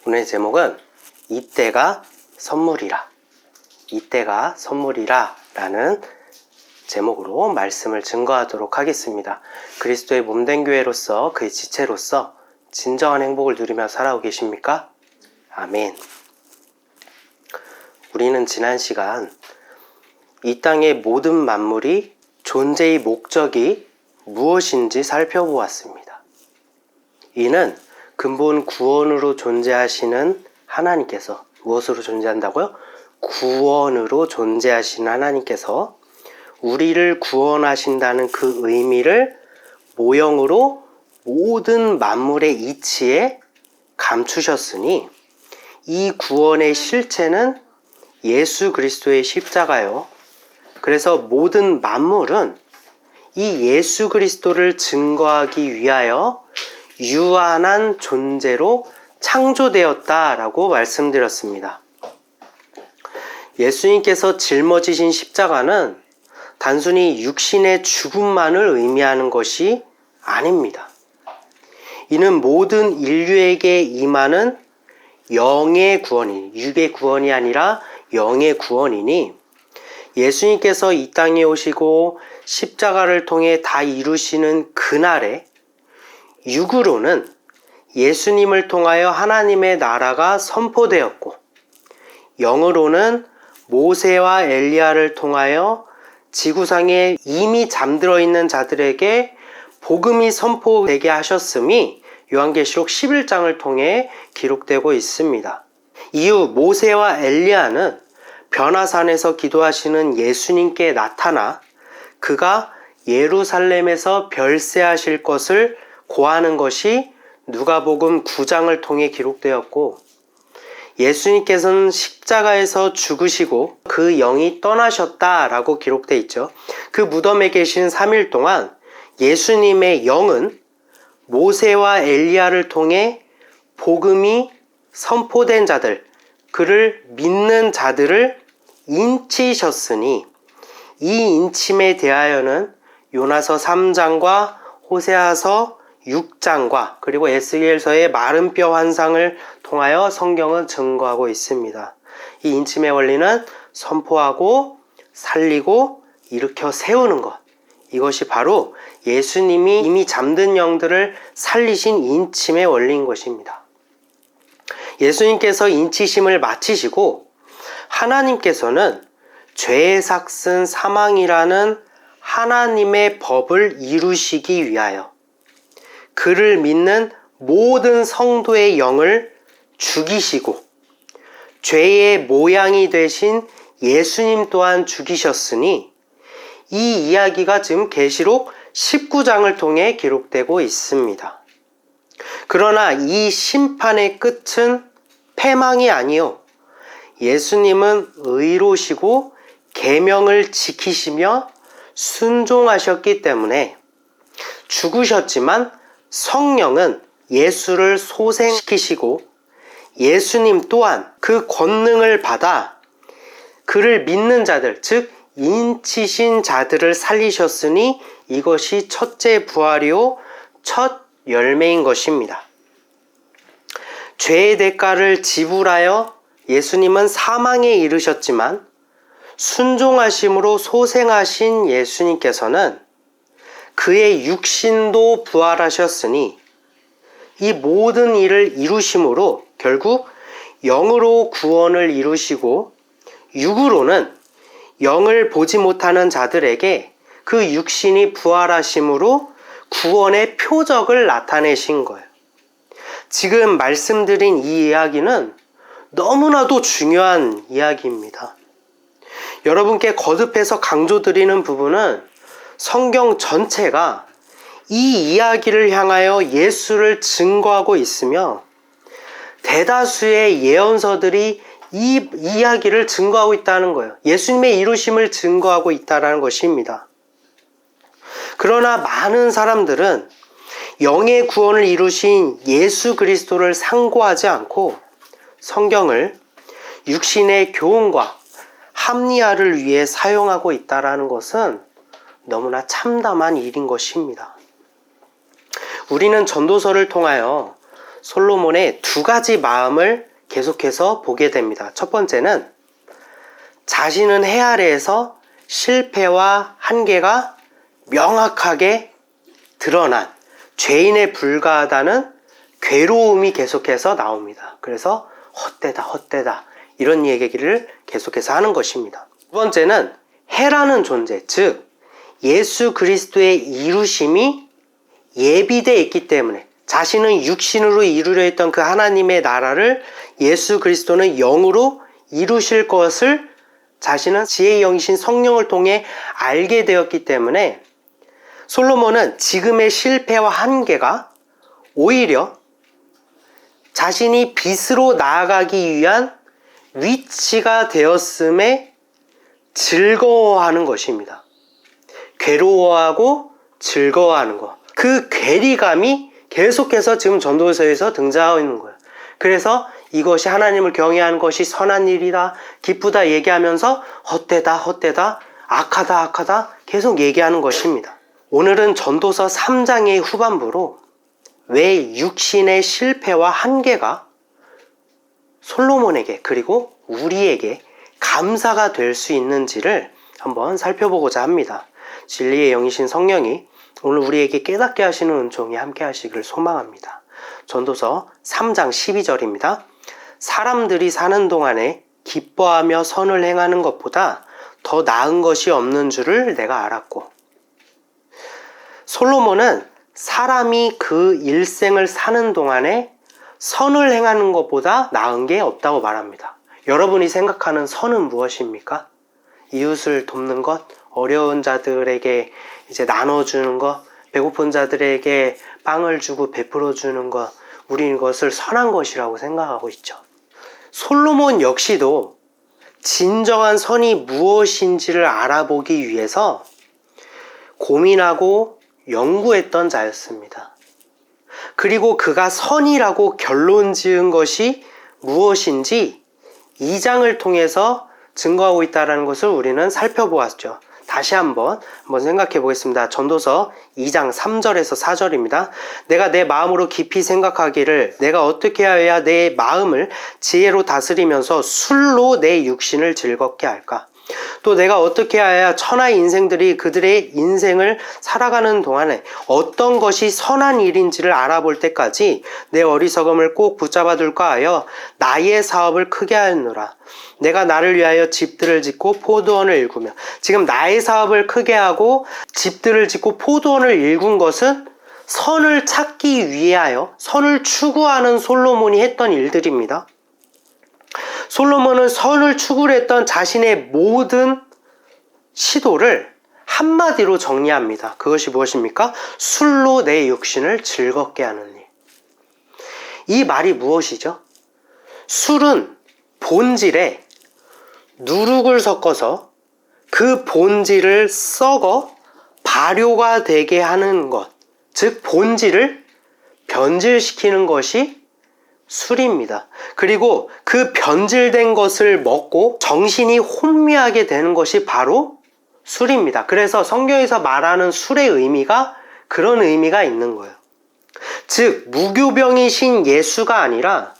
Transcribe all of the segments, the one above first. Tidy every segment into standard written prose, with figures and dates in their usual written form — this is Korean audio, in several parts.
오늘의 제목은 이때가 선물이라, 이때가 선물이라 라는 제목으로 말씀을 증거하도록 하겠습니다. 그리스도의 몸된 교회로서 그의 지체로서 진정한 행복을 누리며 살아오고 계십니까? 아멘. 우리는 지난 시간 이 땅의 모든 만물이 존재의 목적이 무엇인지 살펴보았습니다. 이는 근본 구원으로 존재하시는 하나님께서, 무엇으로 존재한다고요? 구원으로 존재하시는 하나님께서 우리를 구원하신다는 그 의미를 모형으로 모든 만물의 이치에 감추셨으니 이 구원의 실체는 예수 그리스도의 십자가요. 그래서 모든 만물은 이 예수 그리스도를 증거하기 위하여 유한한 존재로 창조되었다라고 말씀드렸습니다. 예수님께서 짊어지신 십자가는 단순히 육신의 죽음만을 의미하는 것이 아닙니다. 이는 모든 인류에게 임하는 영의 구원이, 육의 구원이 아니라 영의 구원이니 예수님께서 이 땅에 오시고 십자가를 통해 다 이루시는 그날에 육으로는 예수님을 통하여 하나님의 나라가 선포되었고 영으로는 모세와 엘리야를 통하여 지구상에 이미 잠들어 있는 자들에게 복음이 선포되게 하셨음이 요한계시록 11장을 통해 기록되고 있습니다. 이후 모세와 엘리야는 변화산에서 기도하시는 예수님께 나타나 그가 예루살렘에서 별세하실 것을 고하는 것이 누가복음 9장을 통해 기록되었고 예수님께서는 십자가에서 죽으시고 그 영이 떠나셨다라고 기록되어 있죠. 그 무덤에 계신 3일 동안 예수님의 영은 모세와 엘리야를 통해 복음이 선포된 자들, 그를 믿는 자들을 인치셨으니 이 인침에 대하여는 요나서 3장과 호세아서 6장과 그리고 에스겔서의 마른 뼈 환상을 통하여 성경은 증거하고 있습니다. 이 인침의 원리는 선포하고 살리고 일으켜 세우는 것, 이것이 바로 예수님이 이미 잠든 영들을 살리신 인침의 원리인 것입니다. 예수님께서 인치심을 마치시고 하나님께서는 죄의 삭슨 사망이라는 하나님의 법을 이루시기 위하여 그를 믿는 모든 성도의 영을 죽이시고 죄의 모양이 되신 예수님 또한 죽이셨으니 이 이야기가 지금 계시록 19장을 통해 기록되고 있습니다. 그러나 이 심판의 끝은 패망이 아니요 예수님은 의로우시고 계명을 지키시며 순종하셨기 때문에 죽으셨지만 성령은 예수를 소생시키시고 예수님 또한 그 권능을 받아 그를 믿는 자들, 즉 인치신 자들을 살리셨으니 이것이 첫째 부활이요 첫 열매인 것입니다. 죄의 대가를 지불하여 예수님은 사망에 이르셨지만 순종하심으로 소생하신 예수님께서는 그의 육신도 부활하셨으니 이 모든 일을 이루심으로 결국 영으로 구원을 이루시고 육으로는 영을 보지 못하는 자들에게 그 육신이 부활하심으로 구원의 표적을 나타내신 거예요. 지금 말씀드린 이 이야기는 너무나도 중요한 이야기입니다. 여러분께 거듭해서 강조드리는 부분은 성경 전체가 이 이야기를 향하여 예수를 증거하고 있으며 대다수의 예언서들이 이 이야기를 증거하고 있다는 거예요. 예수님의 이루심을 증거하고 있다는 것입니다. 그러나 많은 사람들은 영의 구원을 이루신 예수 그리스도를 상고하지 않고 성경을 육신의 교훈과 합리화를 위해 사용하고 있다는 것은 너무나 참담한 일인 것입니다. 우리는 전도서를 통하여 솔로몬의 두 가지 마음을 계속해서 보게 됩니다. 첫 번째는 자신은 해 아래에서 실패와 한계가 명확하게 드러난 죄인에 불과하다는 괴로움이 계속해서 나옵니다. 그래서 헛되다 이런 얘기를 계속해서 하는 것입니다. 두 번째는 해라는 존재, 즉 예수 그리스도의 이루심이 예비되어 있기 때문에 자신은 육신으로 이루려 했던 그 하나님의 나라를 예수 그리스도는 영으로 이루실 것을 자신은 지혜의 영이신 성령을 통해 알게 되었기 때문에 솔로몬은 지금의 실패와 한계가 오히려 자신이 빛으로 나아가기 위한 위치가 되었음에 즐거워하는 것입니다. 괴로워하고 즐거워하는 것. 그 괴리감이 계속해서 지금 전도서에서 등장하고 있는 거예요. 그래서 이것이 하나님을 경외하는 것이 선한 일이다, 기쁘다 얘기하면서 헛되다, 악하다 계속 얘기하는 것입니다. 오늘은 전도서 3장의 후반부로 왜 육신의 실패와 한계가 솔로몬에게 그리고 우리에게 감사가 될 수 있는지를 한번 살펴보고자 합니다. 진리의 영이신 성령이 오늘 우리에게 깨닫게 하시는 은총이 함께 하시기를 소망합니다. 전도서 3장 12절입니다. 사람들이 사는 동안에 기뻐하며 선을 행하는 것보다 더 나은 것이 없는 줄을 내가 알았고, 솔로몬은 사람이 그 일생을 사는 동안에 선을 행하는 것보다 나은 게 없다고 말합니다. 여러분이 생각하는 선은 무엇입니까? 이웃을 돕는 것, 어려운 자들에게 이제 나눠주는 것, 배고픈 자들에게 빵을 주고 베풀어 주는 것, 우리는 이것을 선한 것이라고 생각하고 있죠. 솔로몬 역시도 진정한 선이 무엇인지를 알아보기 위해서 고민하고 연구했던 자였습니다. 그리고 그가 선이라고 결론 지은 것이 무엇인지 2장을 통해서 증거하고 있다는 것을 우리는 살펴보았죠. 다시 한번 생각해 보겠습니다. 전도서 2장 3절에서 4절입니다. 내가 내 마음으로 깊이 생각하기를 내가 어떻게 해야 내 마음을 지혜로 다스리면서 술로 내 육신을 즐겁게 할까? 또 내가 어떻게 해야 천하의 인생들이 그들의 인생을 살아가는 동안에 어떤 것이 선한 일인지를 알아볼 때까지 내 어리석음을 꼭 붙잡아 둘까 하여 나의 사업을 크게 하였노라. 내가 나를 위하여 집들을 짓고 포도원을 일구며, 지금 나의 사업을 크게 하고 집들을 짓고 포도원을 일군 것은 선을 찾기 위하여 선을 추구하는 솔로몬이 했던 일들입니다. 솔로몬은 선을 추구했던 자신의 모든 시도를 한마디로 정리합니다. 그것이 무엇입니까? 술로 내 육신을 즐겁게 하는 일. 이 말이 무엇이죠? 술은 본질에 누룩을 섞어서 그 본질을 썩어 발효가 되게 하는 것, 즉 본질을 변질시키는 것이 술입니다. 그리고 그 변질된 것을 먹고 정신이 혼미하게 되는 것이 바로 술입니다. 그래서 성경에서 말하는 술의 의미가 그런 의미가 있는 거예요. 즉 무교병이신 예수가 아니라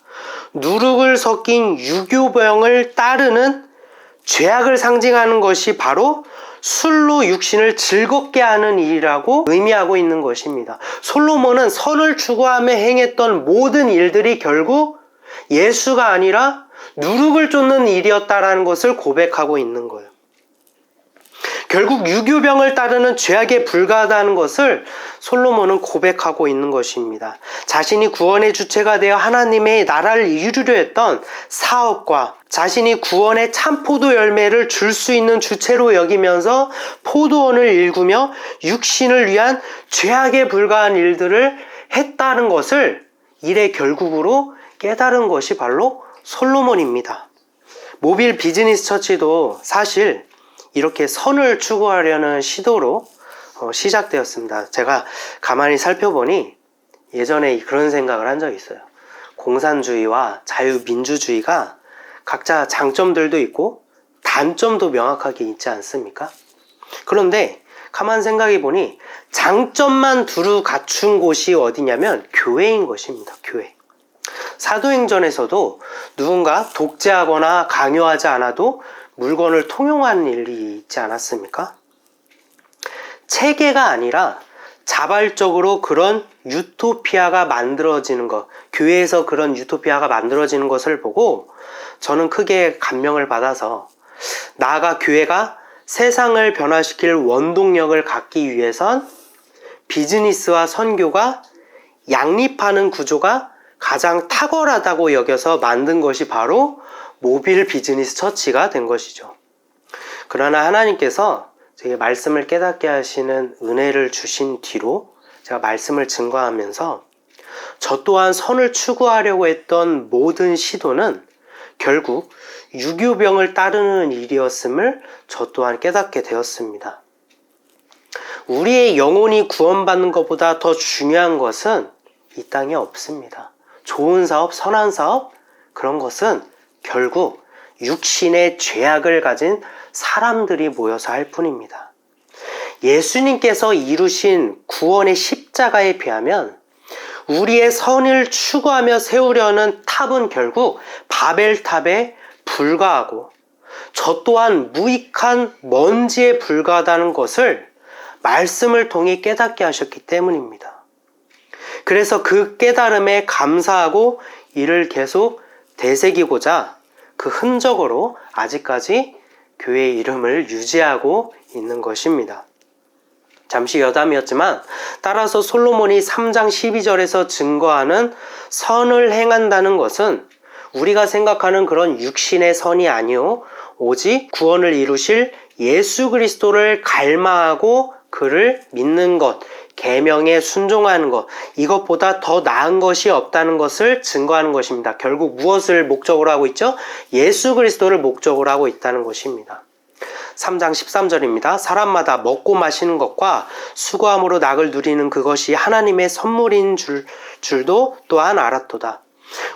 누룩을 섞인 유교병을 따르는 죄악을 상징하는 것이 바로 술로 육신을 즐겁게 하는 일이라고 의미하고 있는 것입니다. 솔로몬은 선을 추구하며 행했던 모든 일들이 결국 예수가 아니라 누룩을 쫓는 일이었다라는 것을 고백하고 있는 거예요. 결국 유교병을 따르는 죄악에 불과하다는 것을 솔로몬은 고백하고 있는 것입니다. 자신이 구원의 주체가 되어 하나님의 나라를 이루려 했던 사업과 자신이 구원의 참 포도 열매를 줄 수 있는 주체로 여기면서 포도원을 일구며 육신을 위한 죄악에 불과한 일들을 했다는 것을 일의 결국으로 깨달은 것이 바로 솔로몬입니다. 모빌 비즈니스 처치도 사실 이렇게 선을 추구하려는 시도로 시작되었습니다. 제가 가만히 살펴보니 예전에 그런 생각을 한 적이 있어요. 공산주의와 자유민주주의가 각자 장점들도 있고 단점도 명확하게 있지 않습니까? 그런데 가만 생각해 보니 장점만 두루 갖춘 곳이 어디냐면 교회인 것입니다. 교회. 사도행전에서도 누군가 독재하거나 강요하지 않아도 물건을 통용한 일이 있지 않았습니까? 체계가 아니라 자발적으로 그런 유토피아가 만들어지는 것, 교회에서 그런 유토피아가 만들어지는 것을 보고 저는 크게 감명을 받아서 나아가 교회가 세상을 변화시킬 원동력을 갖기 위해선 비즈니스와 선교가 양립하는 구조가 가장 탁월하다고 여겨서 만든 것이 바로 모빌 비즈니스 처치가 된 것이죠. 그러나 하나님께서 제게 말씀을 깨닫게 하시는 은혜를 주신 뒤로 제가 말씀을 증거하면서 저 또한 선을 추구하려고 했던 모든 시도는 결국 유교병을 따르는 일이었음을 저 또한 깨닫게 되었습니다. 우리의 영혼이 구원받는 것보다 더 중요한 것은 이 땅에 없습니다. 좋은 사업, 선한 사업, 그런 것은 결국 육신의 죄악을 가진 사람들이 모여서 할 뿐입니다. 예수님께서 이루신 구원의 십자가에 비하면 우리의 선을 추구하며 세우려는 탑은 결국 바벨탑에 불과하고 저 또한 무익한 먼지에 불과하다는 것을 말씀을 통해 깨닫게 하셨기 때문입니다. 그래서 그 깨달음에 감사하고 이를 계속 되새기고자 그 흔적으로 아직까지 교회의 이름을 유지하고 있는 것입니다. 잠시 여담이었지만 따라서 솔로몬이 3장 12절에서 증거하는 선을 행한다는 것은 우리가 생각하는 그런 육신의 선이 아니요 오직 구원을 이루실 예수 그리스도를 갈망하고 그를 믿는 것, 계명에 순종하는 것, 이것보다 더 나은 것이 없다는 것을 증거하는 것입니다. 결국 무엇을 목적으로 하고 있죠? 예수 그리스도를 목적으로 하고 있다는 것입니다. 3장 13절입니다. 사람마다 먹고 마시는 것과 수고함으로 낙을 누리는 그것이 하나님의 선물인 줄도 또한 알았도다.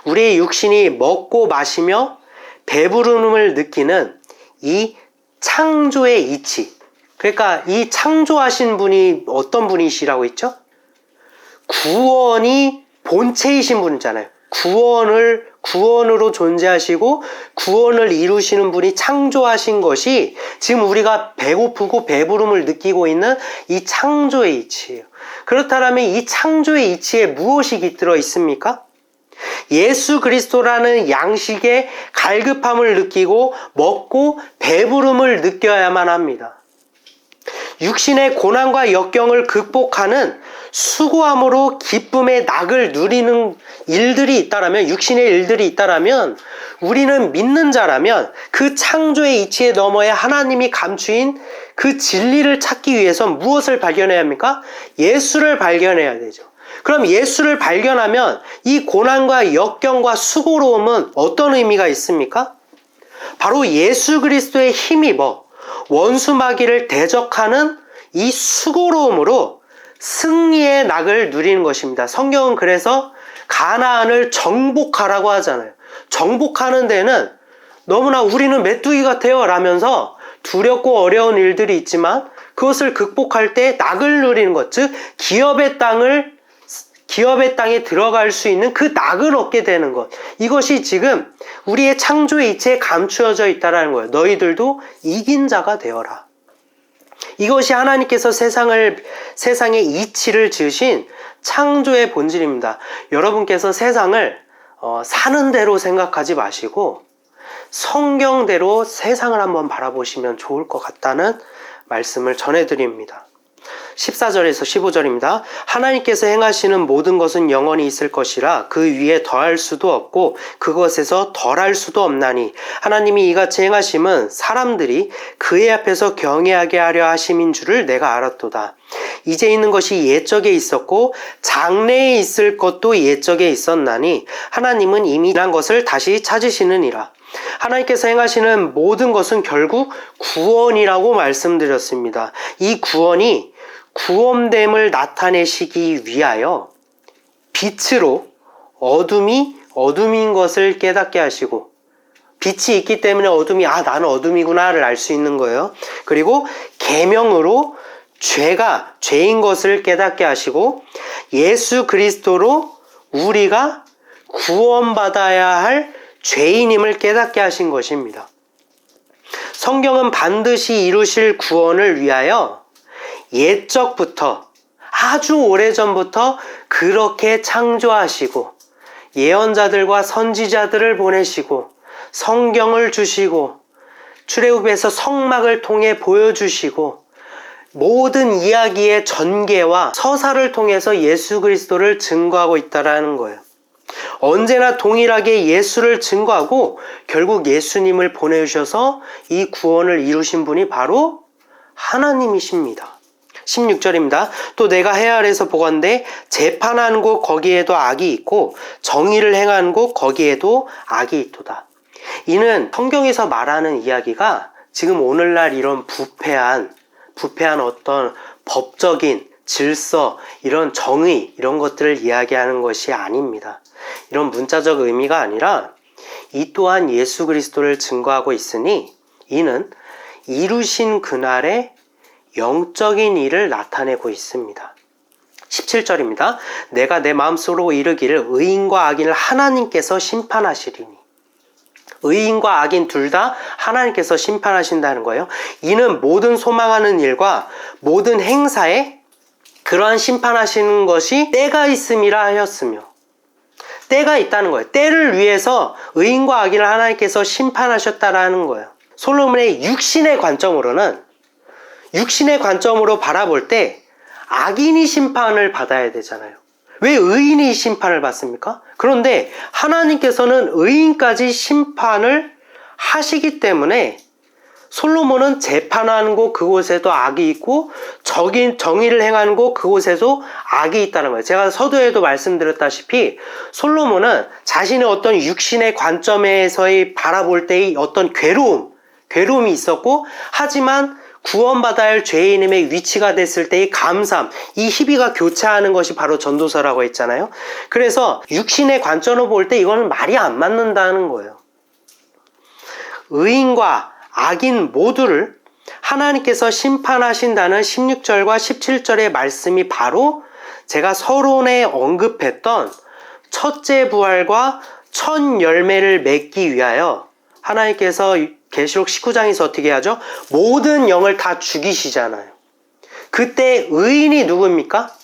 우리의 육신이 먹고 마시며 배부름을 느끼는 이 창조의 이치, 그러니까 이 창조하신 분이 어떤 분이시라고 했죠? 구원이 본체이신 분이잖아요. 구원으로 존재하시고 구원을 이루시는 분이 창조하신 것이 지금 우리가 배고프고 배부름을 느끼고 있는 이 창조의 이치예요. 그렇다면 이 창조의 이치에 무엇이 깃들어 있습니까? 예수 그리스도라는 양식의 갈급함을 느끼고 먹고 배부름을 느껴야만 합니다. 육신의 고난과 역경을 극복하는 수고함으로 기쁨의 낙을 누리는 일들이 있다라면, 육신의 일들이 있다라면, 우리는 믿는 자라면 그 창조의 이치에 넘어야 하나님이 감추인 그 진리를 찾기 위해서 무엇을 발견해야 합니까? 예수를 발견해야 되죠. 그럼 예수를 발견하면 이 고난과 역경과 수고로움은 어떤 의미가 있습니까? 바로 예수 그리스도의 힘입어 원수 마귀를 대적하는 이 수고로움으로 승리의 낙을 누리는 것입니다. 성경은 그래서 가나안을 정복하라고 하잖아요. 정복하는 데는 너무나 우리는 메뚜기 같아요 라면서 두렵고 어려운 일들이 있지만 그것을 극복할 때 낙을 누리는 것, 즉 기업의 땅에 들어갈 수 있는 그 낙을 얻게 되는 것, 이것이 지금 우리의 창조의 이치에 감추어져 있다는 거예요. 너희들도 이긴 자가 되어라. 이것이 하나님께서 세상의 이치를 지으신 창조의 본질입니다. 여러분께서 세상을 사는 대로 생각하지 마시고 성경대로 세상을 한번 바라보시면 좋을 것 같다는 말씀을 전해드립니다. 14절에서 15절입니다. 하나님께서 행하시는 모든 것은 영원히 있을 것이라 그 위에 더할 수도 없고 그것에서 덜할 수도 없나니 하나님이 이같이 행하심은 사람들이 그의 앞에서 경외하게 하려 하심인 줄을 내가 알았도다. 이제 있는 것이 옛적에 있었고 장래에 있을 것도 옛적에 있었나니 하나님은 이미 지난 것을 다시 찾으시느니라. 하나님께서 행하시는 모든 것은 결국 구원이라고 말씀드렸습니다. 이 구원이 구원됨을 나타내시기 위하여 빛으로 어둠이 어둠인 것을 깨닫게 하시고, 빛이 있기 때문에 어둠이 나는 어둠이구나를 알 수 있는 거예요. 그리고 계명으로 죄가 죄인 것을 깨닫게 하시고 예수 그리스도로 우리가 구원받아야 할 죄인임을 깨닫게 하신 것입니다. 성경은 반드시 이루실 구원을 위하여 옛적부터 아주 오래전부터 그렇게 창조하시고 예언자들과 선지자들을 보내시고 성경을 주시고 출애굽에서 성막을 통해 보여주시고 모든 이야기의 전개와 서사를 통해서 예수 그리스도를 증거하고 있다는 거예요. 언제나 동일하게 예수를 증거하고 결국 예수님을 보내주셔서 이 구원을 이루신 분이 바로 하나님이십니다. 16절입니다. 또 내가 해 아래에서 보건대 재판하는 곳 거기에도 악이 있고 정의를 행하는 곳 거기에도 악이 있도다. 이는 성경에서 말하는 이야기가 지금 오늘날 이런 부패한 어떤 법적인 질서, 이런 정의, 이런 것들을 이야기하는 것이 아닙니다. 이런 문자적 의미가 아니라 이 또한 예수 그리스도를 증거하고 있으니 이는 이루신 그날의 영적인 일을 나타내고 있습니다. 17절입니다. 내가 내 마음속으로 이르기를 의인과 악인을 하나님께서 심판하시리니. 의인과 악인 둘 다 하나님께서 심판하신다는 거예요. 이는 모든 소망하는 일과 모든 행사에 그러한 심판하시는 것이 때가 있음이라 하였으며, 때가 있다는 거예요. 때를 위해서 의인과 악인을 하나님께서 심판하셨다라는 거예요. 솔로몬의 육신의 관점으로 바라볼 때 악인이 심판을 받아야 되잖아요. 왜 의인이 심판을 받습니까? 그런데 하나님께서는 의인까지 심판을 하시기 때문에 솔로몬은 재판하는 곳 그곳에도 악이 있고 정의를 행하는 곳 그곳에도 악이 있다는 거예요. 제가 서두에도 말씀드렸다시피 솔로몬은 자신의 어떤 육신의 관점에서의 바라볼 때의 어떤 괴로움이 있었고, 하지만 구원받아야 할 죄인임의 위치가 됐을 때의 감사함, 이 희비가 교차하는 것이 바로 전도서라고 했잖아요. 그래서 육신의 관점으로 볼 때 이거는 말이 안 맞는다는 거예요. 의인과 악인 모두를 하나님께서 심판하신다는 16절과 17절의 말씀이 바로 제가 서론에 언급했던 첫째 부활과 첫 열매를 맺기 위하여 하나님께서 계시록 19장에서 어떻게 하죠? 모든 영을 다 죽이시잖아요. 그때 의인이 누굽니까?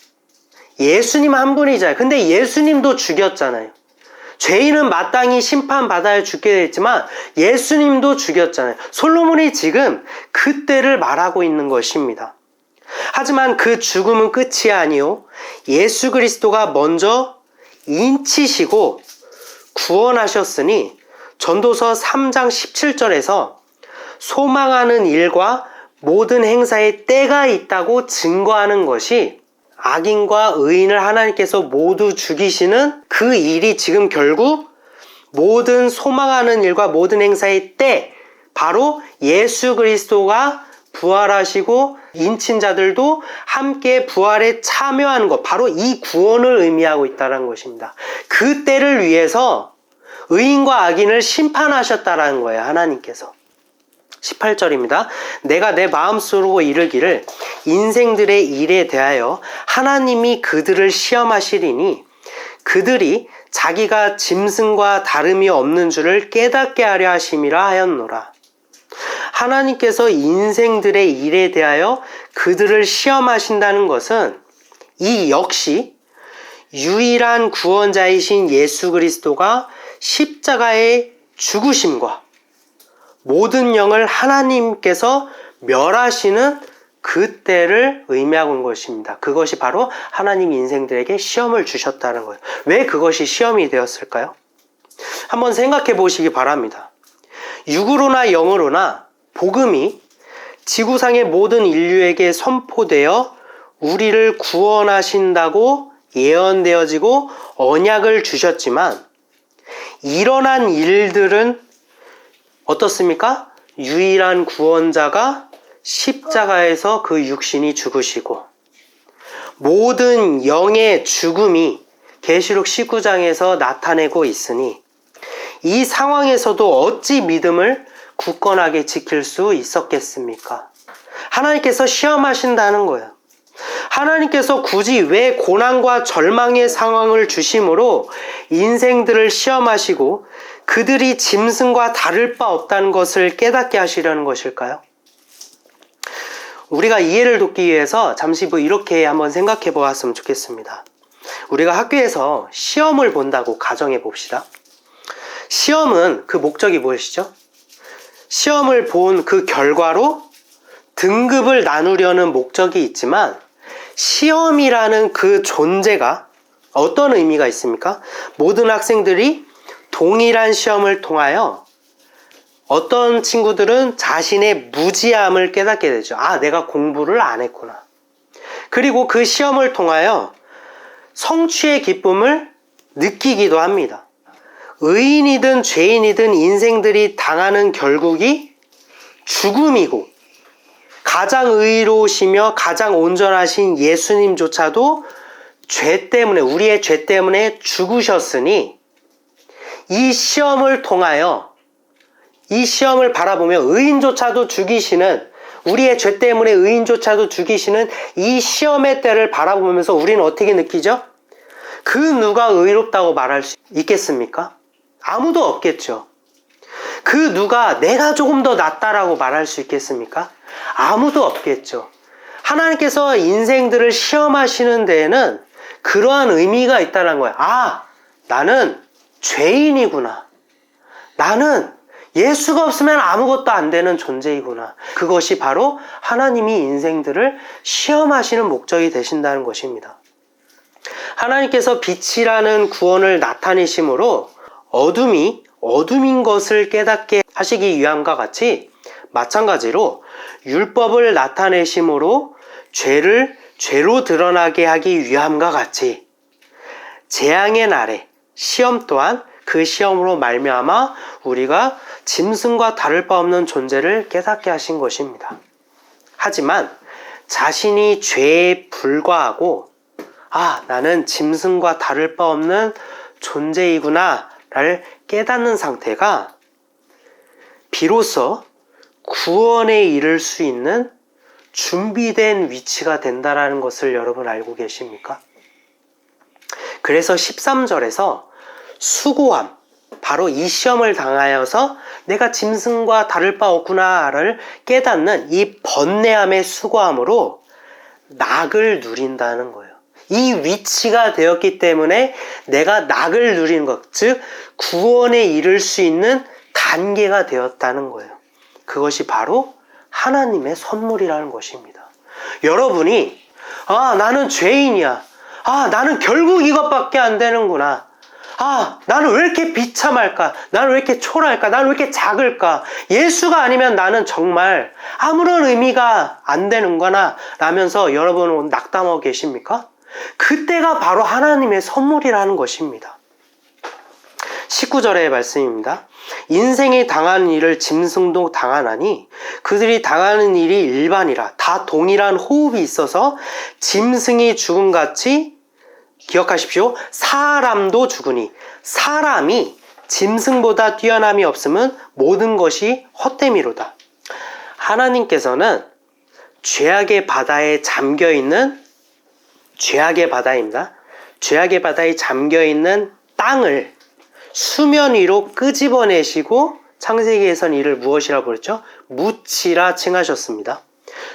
예수님 한 분이잖아요. 근데 예수님도 죽였잖아요. 죄인은 마땅히 심판받아야 죽게 됐지만 예수님도 죽였잖아요. 솔로몬이 지금 그때를 말하고 있는 것입니다. 하지만 그 죽음은 끝이 아니요, 예수 그리스도가 먼저 인치시고 구원하셨으니 전도서 3장 17절에서 소망하는 일과 모든 행사에 때가 있다고 증거하는 것이 악인과 의인을 하나님께서 모두 죽이시는 그 일이 지금 결국 모든 소망하는 일과 모든 행사의 때, 바로 예수 그리스도가 부활하시고 인친 자들도 함께 부활에 참여하는 것, 바로 이 구원을 의미하고 있다는 것입니다. 그 때를 위해서 의인과 악인을 심판하셨다라는 거예요, 하나님께서. 18절입니다. 내가 내 마음속으로 이르기를 인생들의 일에 대하여 하나님이 그들을 시험하시리니 그들이 자기가 짐승과 다름이 없는 줄을 깨닫게 하려 하심이라 하였노라. 하나님께서 인생들의 일에 대하여 그들을 시험하신다는 것은 이 역시 유일한 구원자이신 예수 그리스도가 십자가의 죽으심과 모든 영을 하나님께서 멸하시는 그때를 의미하고 있는 것입니다. 그것이 바로 하나님 인생들에게 시험을 주셨다는 거예요. 왜 그것이 시험이 되었을까요? 한번 생각해 보시기 바랍니다. 육으로나 영으로나 복음이 지구상의 모든 인류에게 선포되어 우리를 구원하신다고 예언되어지고 언약을 주셨지만 일어난 일들은 어떻습니까? 유일한 구원자가 십자가에서 그 육신이 죽으시고 모든 영의 죽음이 계시록 19장에서 나타내고 있으니 이 상황에서도 어찌 믿음을 굳건하게 지킬 수 있었겠습니까? 하나님께서 시험하신다는 거예요. 하나님께서 굳이 왜 고난과 절망의 상황을 주심으로 인생들을 시험하시고 그들이 짐승과 다를 바 없다는 것을 깨닫게 하시려는 것일까요? 우리가 이해를 돕기 위해서 잠시 이렇게 한번 생각해 보았으면 좋겠습니다. 우리가 학교에서 시험을 본다고 가정해 봅시다. 시험은 그 목적이 무엇이죠? 시험을 본 그 결과로 등급을 나누려는 목적이 있지만 시험이라는 그 존재가 어떤 의미가 있습니까? 모든 학생들이 동일한 시험을 통하여 어떤 친구들은 자신의 무지함을 깨닫게 되죠. 아, 내가 공부를 안 했구나. 그리고 그 시험을 통하여 성취의 기쁨을 느끼기도 합니다. 의인이든 죄인이든 인생들이 당하는 결국이 죽음이고 가장 의로우시며 가장 온전하신 예수님조차도 죄 때문에, 우리의 죄 때문에 죽으셨으니 이 시험을 통하여, 이 시험을 바라보며 의인조차도 죽이시는, 우리의 죄 때문에 의인조차도 죽이시는 이 시험의 때를 바라보면서 우리는 어떻게 느끼죠? 그 누가 의롭다고 말할 수 있겠습니까? 아무도 없겠죠. 그 누가 내가 조금 더 낫다라고 말할 수 있겠습니까? 아무도 없겠죠. 하나님께서 인생들을 시험하시는 데에는 그러한 의미가 있다는 거예요. 아, 나는 죄인이구나. 나는 예수가 없으면 아무것도 안 되는 존재이구나. 그것이 바로 하나님이 인생들을 시험하시는 목적이 되신다는 것입니다. 하나님께서 빛이라는 구원을 나타내심으로 어둠이 어둠인 것을 깨닫게 하시기 위함과 같이 마찬가지로 율법을 나타내심으로 죄를 죄로 드러나게 하기 위함과 같이 재앙의 날에 시험 또한 그 시험으로 말미암아 우리가 짐승과 다를 바 없는 존재를 깨닫게 하신 것입니다. 하지만 자신이 죄에 불과하고 아, 나는 짐승과 다를 바 없는 존재이구나 를 깨닫는 상태가 비로소 구원에 이를 수 있는 준비된 위치가 된다는 것을 여러분 알고 계십니까? 그래서 13절에서 수고함, 바로 이 시험을 당하여서 내가 짐승과 다를 바 없구나를 깨닫는 이 번뇌함의 수고함으로 낙을 누린다는 거예요. 이 위치가 되었기 때문에 내가 낙을 누리는 것, 즉 구원에 이를 수 있는 단계가 되었다는 거예요. 그것이 바로 하나님의 선물이라는 것입니다. 여러분이 아, 나는 죄인이야. 아, 나는 결국 이것밖에 안 되는구나. 아, 나는 왜 이렇게 비참할까? 나는 왜 이렇게 초라할까? 나는 왜 이렇게 작을까? 예수가 아니면 나는 정말 아무런 의미가 안 되는구나 라면서 여러분 낙담하고 계십니까? 그때가 바로 하나님의 선물이라는 것입니다. 19절의 말씀입니다. 인생이 당하는 일을 짐승도 당하나니 그들이 당하는 일이 일반이라. 다 동일한 호흡이 있어서 짐승이 죽음같이 기억하십시오. 사람도 죽으니 사람이 짐승보다 뛰어남이 없으면 모든 것이 헛됨이로다. 하나님께서는 죄악의 바다에 잠겨있는 죄악의 바다입니다. 죄악의 바다에 잠겨있는 땅을 수면 위로 끄집어내시고 창세기에서는 이를 무엇이라고 부르죠? 무치라 칭하셨습니다.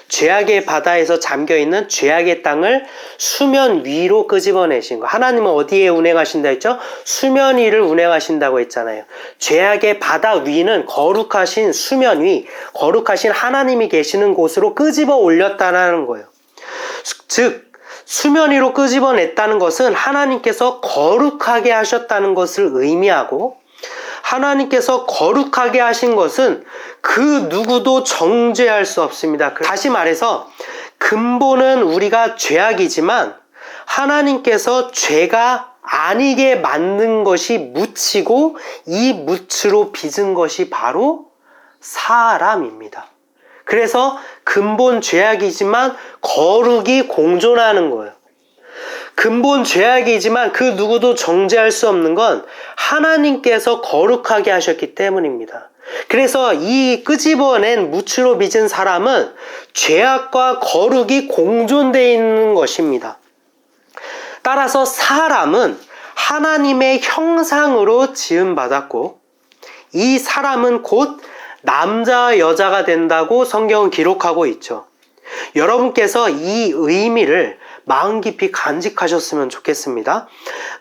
죄악의 바다에서 잠겨있는 죄악의 땅을 수면 위로 끄집어내신 거. 하나님은 어디에 운행하신다 했죠? 수면 위를 운행하신다고 했잖아요. 죄악의 바다 위는 거룩하신 수면 위, 거룩하신 하나님이 계시는 곳으로 끄집어 올렸다는 거예요. 즉 수면 위로 끄집어냈다는 것은 하나님께서 거룩하게 하셨다는 것을 의미하고, 하나님께서 거룩하게 하신 것은 그 누구도 정죄할 수 없습니다. 다시 말해서 근본은 우리가 죄악이지만 하나님께서 죄가 아니게 만든 것이 묻히고 이 묻으로 빚은 것이 바로 사람입니다. 그래서 근본 죄악이지만 거룩이 공존하는 거예요. 근본 죄악이지만 그 누구도 정죄할 수 없는 건 하나님께서 거룩하게 하셨기 때문입니다. 그래서 이 끄집어낸 묻히로 빚은 사람은 죄악과 거룩이 공존되어 있는 것입니다. 따라서 사람은 하나님의 형상으로 지음받았고 이 사람은 곧 남자와 여자가 된다고 성경은 기록하고 있죠. 여러분께서 이 의미를 마음 깊이 간직하셨으면 좋겠습니다.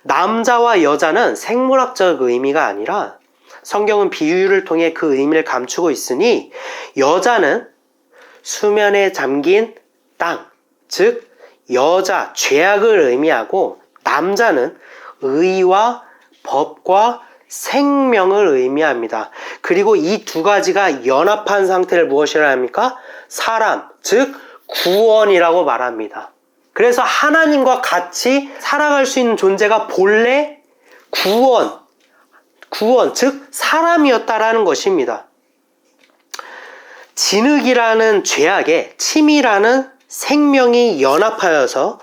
남자와 여자는 생물학적 의미가 아니라 성경은 비유를 통해 그 의미를 감추고 있으니 여자는 수면에 잠긴 땅, 즉 여자, 죄악을 의미하고 남자는 의와 법과 생명을 의미합니다. 그리고 이 두 가지가 연합한 상태를 무엇이라 합니까? 사람, 즉 구원이라고 말합니다. 그래서 하나님과 같이 살아갈 수 있는 존재가 본래 구원, 즉 사람이었다라는 것입니다. 진흙이라는 죄악에 침이라는 생명이 연합하여서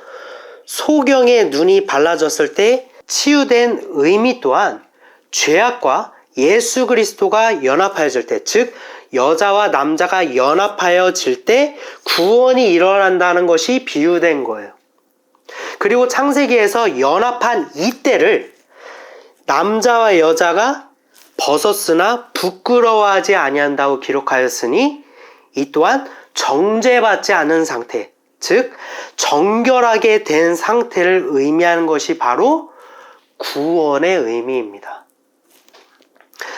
소경의 눈이 발라졌을 때 치유된 의미 또한 죄악과 예수 그리스도가 연합하여질 때, 즉 여자와 남자가 연합하여질 때 구원이 일어난다는 것이 비유된 거예요. 그리고 창세기에서 연합한 이때를 남자와 여자가 벗었으나 부끄러워하지 아니한다고 기록하였으니 이 또한 정죄받지 않은 상태, 즉 정결하게 된 상태를 의미하는 것이 바로 구원의 의미입니다.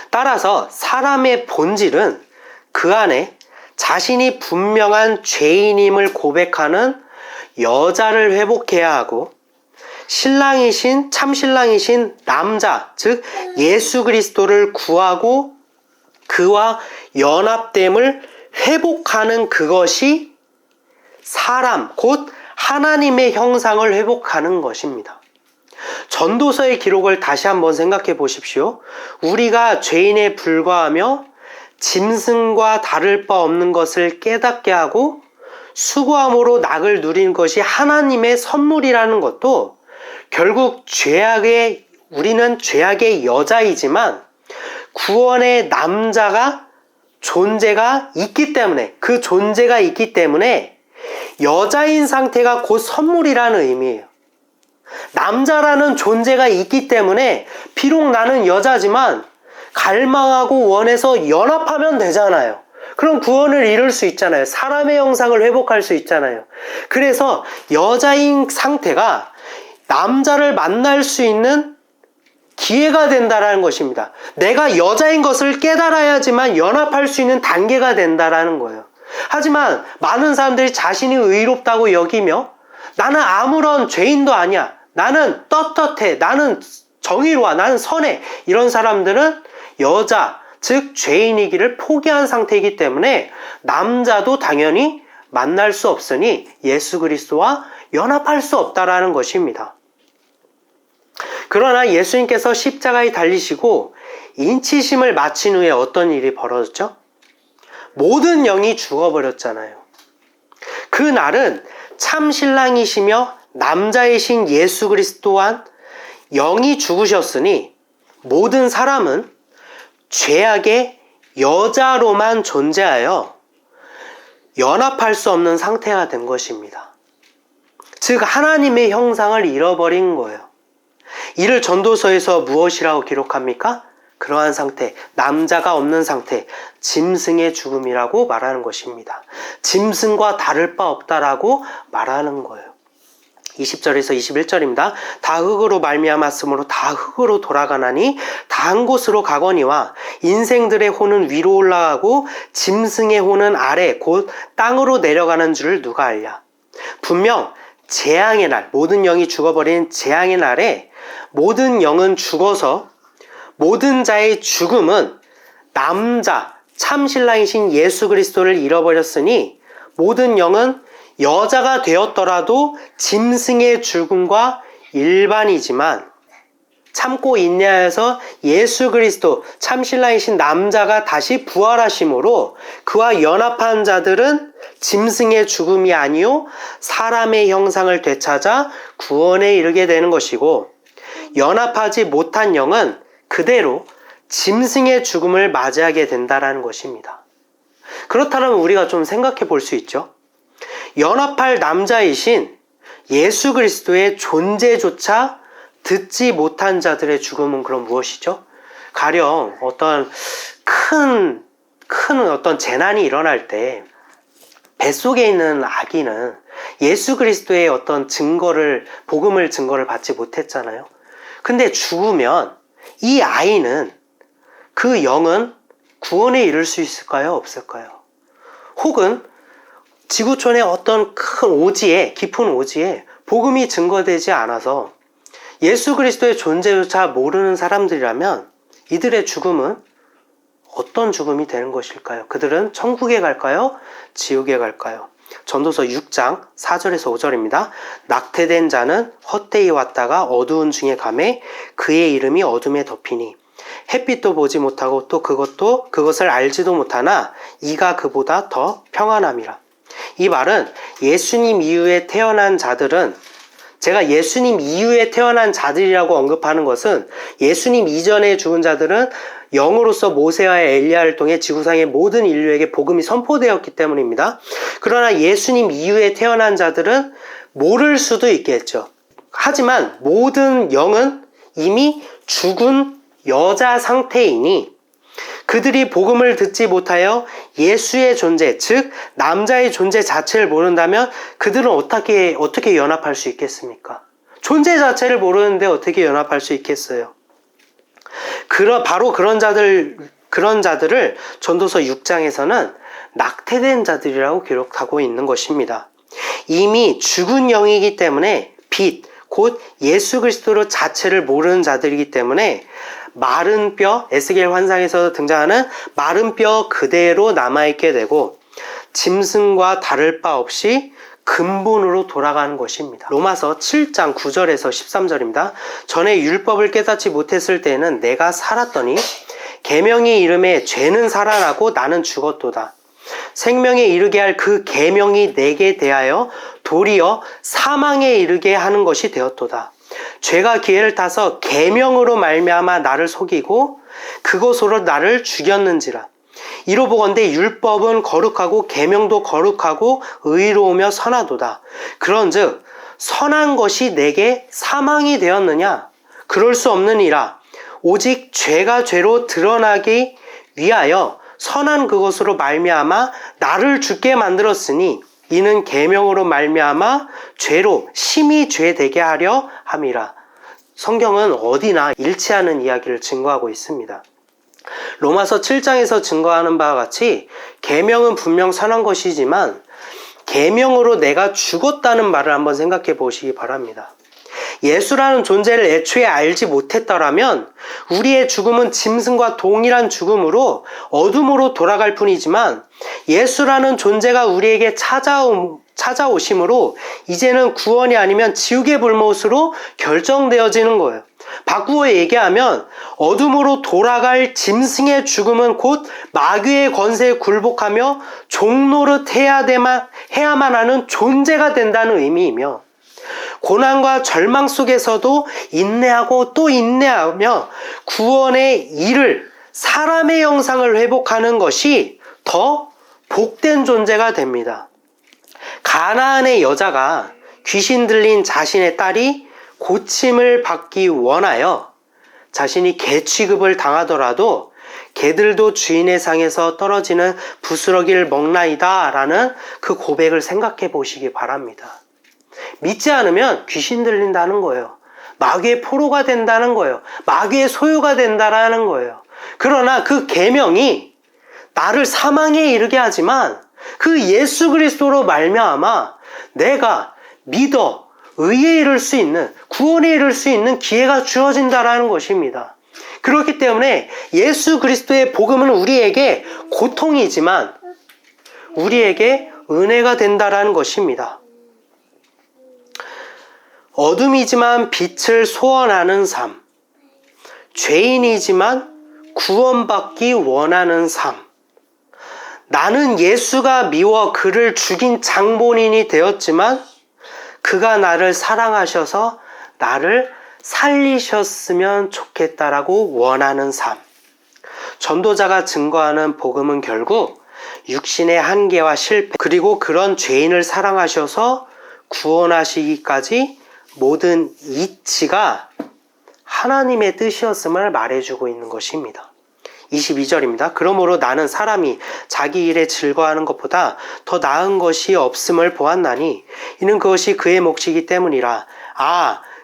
따라서 사람의 본질은 그 안에 자신이 분명한 죄인임을 고백하는 여자를 회복해야 하고 참신랑이신 남자, 즉 예수 그리스도를 구하고 그와 연합됨을 회복하는 그것이 사람, 곧 하나님의 형상을 회복하는 것입니다. 전도서의 기록을 다시 한번 생각해 보십시오. 우리가 죄인에 불과하며 짐승과 다를 바 없는 것을 깨닫게 하고 수고함으로 낙을 누린 것이 하나님의 선물이라는 것도 결국 우리는 죄악의 여자이지만 구원의 남자가 존재가 있기 때문에, 그 존재가 있기 때문에 여자인 상태가 곧 선물이라는 의미예요. 남자라는 존재가 있기 때문에 비록 나는 여자지만 갈망하고 원해서 연합하면 되잖아요. 그럼 구원을 이룰 수 있잖아요. 사람의 형상을 회복할 수 있잖아요. 그래서 여자인 상태가 남자를 만날 수 있는 기회가 된다라는 것입니다. 내가 여자인 것을 깨달아야지만 연합할 수 있는 단계가 된다라는 거예요. 하지만 많은 사람들이 자신이 의롭다고 여기며 나는 아무런 죄인도 아니야, 나는 떳떳해, 나는 정의로워, 나는 선해, 이런 사람들은 여자, 즉 죄인이기를 포기한 상태이기 때문에 남자도 당연히 만날 수 없으니 예수 그리스도와 연합할 수 없다라는 것입니다. 그러나 예수님께서 십자가에 달리시고 인치심을 마친 후에 어떤 일이 벌어졌죠? 모든 영이 죽어버렸잖아요. 그날은 참 신랑이시며 남자이신 예수 그리스도 또한 영이 죽으셨으니 모든 사람은 죄악의 여자로만 존재하여 연합할 수 없는 상태가 된 것입니다. 즉 하나님의 형상을 잃어버린 거예요. 이를 전도서에서 무엇이라고 기록합니까? 그러한 상태, 남자가 없는 상태, 짐승의 죽음이라고 말하는 것입니다. 짐승과 다를 바 없다라고 말하는 거예요. 20절에서 21절입니다. 다 흙으로 말미암았으므로 다 흙으로 돌아가나니 다 한 곳으로 가거니와 인생들의 혼은 위로 올라가고 짐승의 혼은 아래 곧 땅으로 내려가는 줄을 누가 알랴. 분명 재앙의 날, 모든 영이 죽어버린 재앙의 날에 모든 영은 죽어서 모든 자의 죽음은 남자, 참 신랑이신 예수 그리스도를 잃어버렸으니 모든 영은 여자가 되었더라도 짐승의 죽음과 일반이지만 참고 인내하여서 예수 그리스도 참 신랑이신 남자가 다시 부활하심으로 그와 연합한 자들은 짐승의 죽음이 아니요 사람의 형상을 되찾아 구원에 이르게 되는 것이고, 연합하지 못한 영은 그대로 짐승의 죽음을 맞이하게 된다라는 것입니다. 그렇다면 우리가 좀 생각해 볼 수 있죠. 연합할 남자이신 예수 그리스도의 존재조차 듣지 못한 자들의 죽음은 그럼 무엇이죠? 가령 어떤 큰 어떤 재난이 일어날 때 뱃속에 있는 아기는 예수 그리스도의 어떤 복음을 증거를 받지 못했잖아요. 근데 죽으면 이 아이는, 그 영은 구원에 이를 수 있을까요? 없을까요? 혹은 지구촌의 어떤 큰 오지에, 깊은 오지에 복음이 증거되지 않아서 예수 그리스도의 존재조차 모르는 사람들이라면 이들의 죽음은 어떤 죽음이 되는 것일까요? 그들은 천국에 갈까요? 지옥에 갈까요? 전도서 6장 4절에서 5절입니다. 낙태된 자는 헛되이 왔다가 어두운 중에 가매 그의 이름이 어둠에 덮이니 햇빛도 보지 못하고 또 그것을 알지도 못하나 이가 그보다 더 평안함이라. 이 말은 예수님 이후에 태어난 자들은, 제가 예수님 이후에 태어난 자들이라고 언급하는 것은 예수님 이전에 죽은 자들은 영으로서 모세와 엘리야를 통해 지구상의 모든 인류에게 복음이 선포되었기 때문입니다. 그러나 예수님 이후에 태어난 자들은 모를 수도 있겠죠. 하지만 모든 영은 이미 죽은 여자 상태이니 그들이 복음을 듣지 못하여 예수의 존재, 즉 남자의 존재 자체를 모른다면 그들은 어떻게 연합할 수 있겠습니까? 존재 자체를 모르는데 어떻게 연합할 수 있겠어요? 바로 그런 자들을 전도서 6장에서는 낙태된 자들이라고 기록하고 있는 것입니다. 이미 죽은 영이기 때문에 곧 예수 그리스도 자체를 모르는 자들이기 때문에 마른 뼈, 에스겔 환상에서 등장하는 마른 뼈 그대로 남아있게 되고 짐승과 다를 바 없이 근본으로 돌아가는 것입니다. 로마서 7장 9절에서 13절입니다. 전에 율법을 깨닫지 못했을 때는 내가 살았더니 계명이 이름에 죄는 살아나고 나는 죽었도다. 생명에 이르게 할 그 계명이 내게 대하여 도리어 사망에 이르게 하는 것이 되었도다. 죄가 기회를 타서 계명으로 말미암아 나를 속이고 그것으로 나를 죽였는지라. 이로 보건대 율법은 거룩하고 계명도 거룩하고 의로우며 선하도다. 그런즉 선한 것이 내게 사망이 되었느냐? 그럴 수 없느니라. 오직 죄가 죄로 드러나기 위하여 선한 그것으로 말미암아 나를 죽게 만들었으니 이는 계명으로 말미암아 죄로 심히 죄되게 하려 함이라. 성경은 어디나 일치하는 이야기를 증거하고 있습니다. 로마서 7장에서 증거하는 바와 같이 계명은 분명 선한 것이지만 계명으로 내가 죽었다는 말을 한번 생각해 보시기 바랍니다. 예수라는 존재를 애초에 알지 못했더라면 우리의 죽음은 짐승과 동일한 죽음으로 어둠으로 돌아갈 뿐이지만 예수라는 존재가 우리에게 찾아오심으로 이제는 구원이 아니면 지옥의 불못으로 결정되어지는 거예요. 바꾸어 얘기하면 어둠으로 돌아갈 짐승의 죽음은 곧 마귀의 권세에 굴복하며 종노릇 해야만 하는 존재가 된다는 의미이며, 고난과 절망 속에서도 인내하고 또 인내하며 구원의 일을, 사람의 형상을 회복하는 것이 더 복된 존재가 됩니다. 가나안의 여자가 귀신 들린 자신의 딸이 고침을 받기 원하여 자신이 개 취급을 당하더라도 개들도 주인의 상에서 떨어지는 부스러기를 먹나이다 라는 그 고백을 생각해 보시기 바랍니다. 믿지 않으면 귀신 들린다는 거예요. 마귀의 포로가 된다는 거예요. 마귀의 소유가 된다라는 거예요. 그러나 그 계명이 나를 사망에 이르게 하지만 그 예수 그리스도로 말미암아 내가 믿어 의에 이를 수 있는, 구원에 이를 수 있는 기회가 주어진다라는 것입니다. 그렇기 때문에 예수 그리스도의 복음은 우리에게 고통이지만 우리에게 은혜가 된다라는 것입니다. 어둠이지만 빛을 소원하는 삶, 죄인이지만 구원받기 원하는 삶, 나는 예수가 미워 그를 죽인 장본인이 되었지만 그가 나를 사랑하셔서 나를 살리셨으면 좋겠다라고 원하는 삶. 전도자가 증거하는 복음은 결국 육신의 한계와 실패, 그리고 그런 죄인을 사랑하셔서 구원하시기까지 모든 이치가 하나님의 뜻이었음을 말해주고 있는 것입니다. 22절입니다. 그러므로 나는 사람이 자기 일에 즐거워하는 것보다 더 나은 것이 없음을 보았나니 이는 그것이 그의 몫이기 때문이라.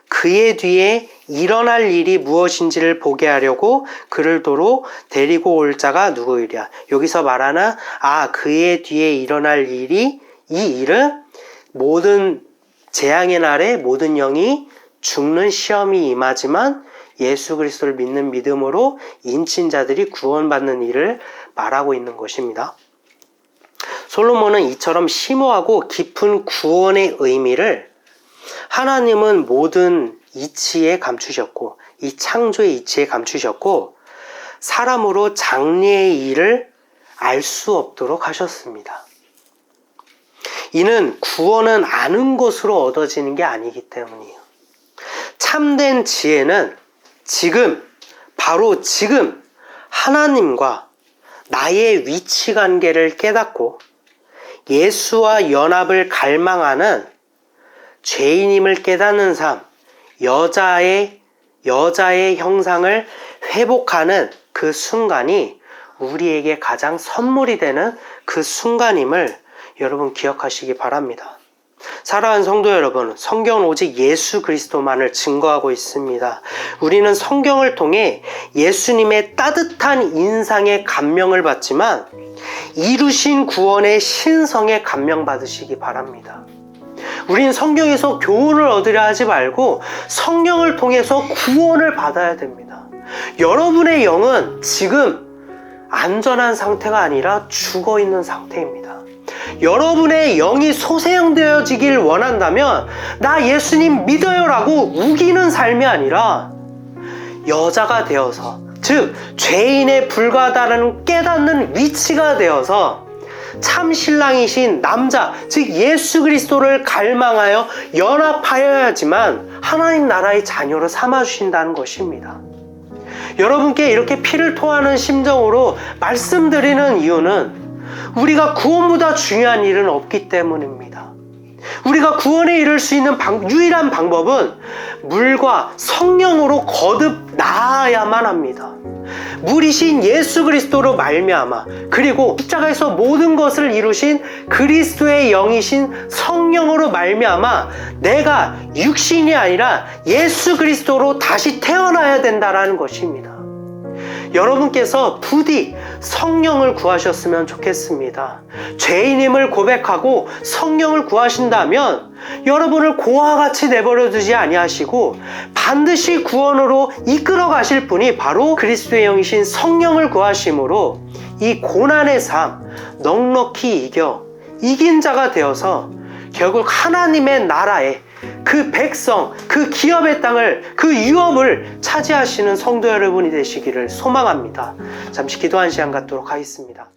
그의 뒤에 일어날 일이 무엇인지를 보게 하려고 그를 도로 데리고 올 자가 누구이랴. 여기서 말하는 그의 뒤에 일어날 일이, 이 일은 모든 재앙의 날에 모든 영이 죽는 시험이 임하지만 예수 그리스도를 믿는 믿음으로 인친 자들이 구원받는 일을 말하고 있는 것입니다. 솔로몬은 이처럼 심오하고 깊은 구원의 의미를 하나님은 모든 이치에 감추셨고, 이 창조의 이치에 감추셨고, 사람으로 장래의 일을 알 수 없도록 하셨습니다. 이는 구원은 아는 것으로 얻어지는 게 아니기 때문이에요. 참된 지혜는 바로 지금 하나님과 나의 위치 관계를 깨닫고 예수와 연합을 갈망하는 죄인임을 깨닫는 삶, 여자의 형상을 회복하는 그 순간이 우리에게 가장 선물이 되는 그 순간임을 여러분 기억하시기 바랍니다. 사랑하는 성도 여러분, 성경은 오직 예수 그리스도만을 증거하고 있습니다. 우리는 성경을 통해 예수님의 따뜻한 인상에 감명을 받지만 이루신 구원의 신성에 감명받으시기 바랍니다. 우린 성경에서 교훈을 얻으려 하지 말고 성경을 통해서 구원을 받아야 됩니다. 여러분의 영은 지금 안전한 상태가 아니라 죽어 있는 상태입니다. 여러분의 영이 소생되어지길 원한다면 나 예수님 믿어요 라고 우기는 삶이 아니라 여자가 되어서, 즉 죄인에 불과하다는 깨닫는 위치가 되어서 참 신랑이신 남자, 즉 예수 그리스도를 갈망하여 연합하여야지만 하나님 나라의 자녀로 삼아주신다는 것입니다. 여러분께 이렇게 피를 토하는 심정으로 말씀드리는 이유는 우리가 구원보다 중요한 일은 없기 때문입니다. 우리가 구원에 이를 수 있는 유일한 방법은 물과 성령으로 거듭 나아야만 합니다. 물이신 예수 그리스도로 말미암아, 그리고 십자가에서 모든 것을 이루신 그리스도의 영이신 성령으로 말미암아 내가 육신이 아니라 예수 그리스도로 다시 태어나야 된다는 것입니다. 여러분께서 부디 성령을 구하셨으면 좋겠습니다. 죄인임을 고백하고 성령을 구하신다면 여러분을 고와 같이 내버려 두지 아니하시고 반드시 구원으로 이끌어 가실 분이 바로 그리스도의 영이신 성령을 구하심으로 이 고난의 삶 넉넉히 이긴 자가 되어서 결국 하나님의 나라에 그 백성, 그 기업의 땅을, 그 유업을 차지하시는 성도 여러분이 되시기를 소망합니다. 잠시 기도한 시간 갖도록 하겠습니다.